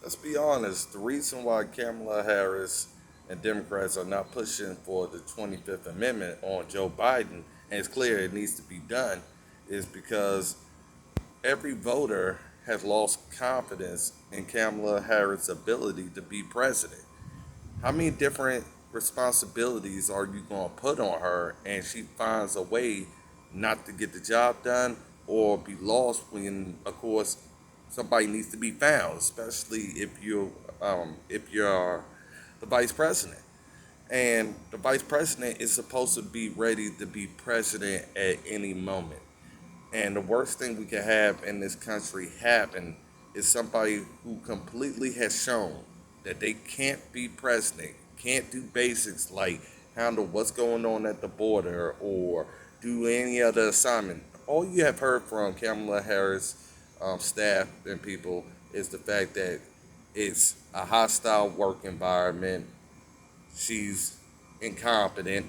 Let's be honest, the reason why Kamala Harris and Democrats are not pushing for the 25th Amendment on Joe Biden, and it's clear it needs to be done, is because every voter has lost confidence in Kamala Harris' ability to be president. How many different responsibilities are you going to put on her and she finds a way not to get the job done or be lost when, of course, somebody needs to be found, especially if you're the vice president. And the vice president is supposed to be ready to be president at any moment. And the worst thing we can have in this country happen is somebody who completely has shown that they can't be president, can't do basics like handle what's going on at the border or do any other assignment. All you have heard from Kamala Harris staff and people is the fact that it's a hostile work environment. She's incompetent,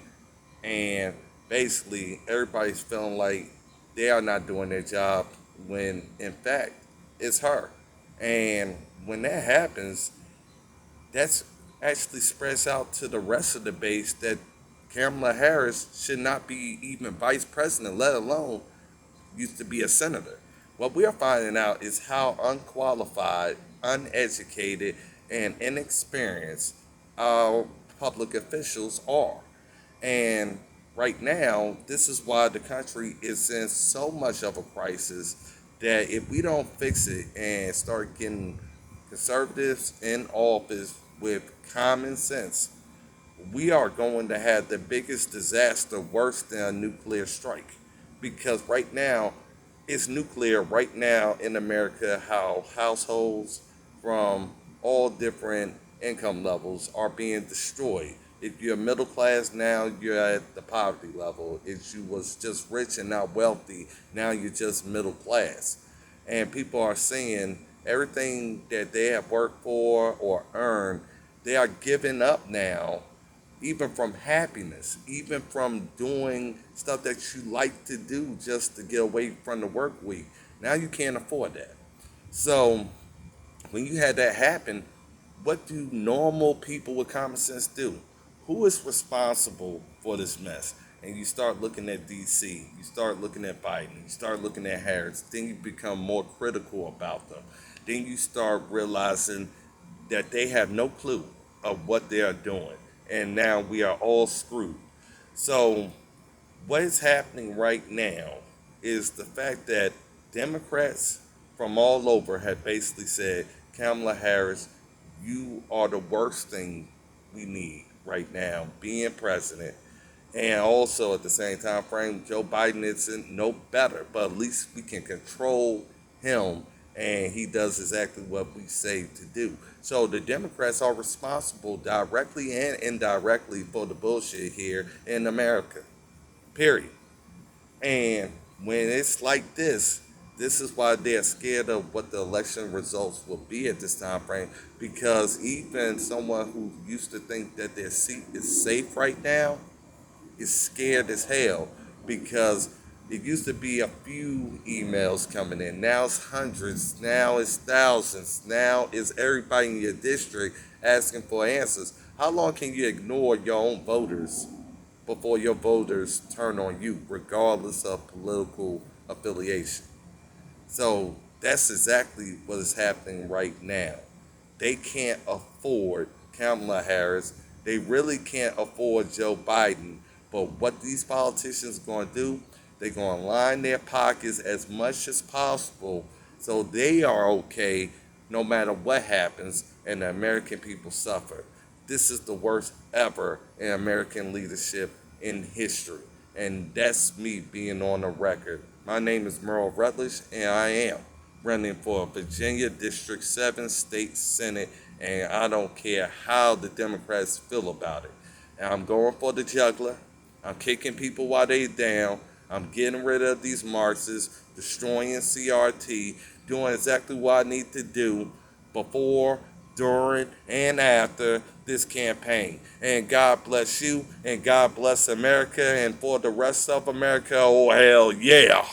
and basically everybody's feeling like they are not doing their job when in fact it's her. And when that happens, that's actually spreads out to the rest of the base that Kamala Harris should not be even vice president, let alone used to be a senator. What we are finding out is how unqualified, uneducated, and inexperienced our public officials are. And right now, this is why the country is in so much of a crisis that if we don't fix it and start getting conservatives in office with common sense, we are going to have the biggest disaster worse than a nuclear strike. Because right now, it's nuclear right now in America, how households from all different income levels are being destroyed. If you're middle class now, you're at the poverty level. If you was just rich and not wealthy, now you're just middle class. And people are seeing everything that they have worked for or earned, they are giving up now, even from happiness, even from doing stuff that you like to do just to get away from the work week. Now you can't afford that. So when you had that happen, what do normal people with common sense do? Who is responsible for this mess? And you start looking at DC, you start looking at Biden, you start looking at Harris, then you become more critical about them. Then you start realizing that they have no clue of what they are doing. And now we are all screwed. So, what is happening right now is the fact that Democrats from all over have basically said, Kamala Harris, you are the worst thing we need right now, being president. And also at the same time frame, Joe Biden isn't no better, but at least we can control him and he does exactly what we say to do. So the Democrats are responsible directly and indirectly for the bullshit here in America. Period. And when it's like this is why they're scared of what the election results will be at this time frame. Because even someone who used to think that their seat is safe right now is scared as hell because it used to be a few emails coming in. Now it's hundreds. Now it's thousands. Now it's everybody in your district asking for answers. How long can you ignore your own voters before your voters turn on you, regardless of political affiliation? So that's exactly what is happening right now. They can't afford Kamala Harris. They really can't afford Joe Biden. But what these politicians going to do, they're going to line their pockets as much as possible so they are okay no matter what happens and the American people suffer. This is the worst ever in American leadership in history. And that's me being on the record. My name is Merle Rutledge, and I am running for Virginia District 7 State Senate, and I don't care how the Democrats feel about it. And I'm going for the juggler. I'm kicking people while they down. I'm getting rid of these Marxists, destroying CRT, doing exactly what I need to do before, during, and after this campaign. And God bless you, and God bless America, and for the rest of America, oh hell yeah.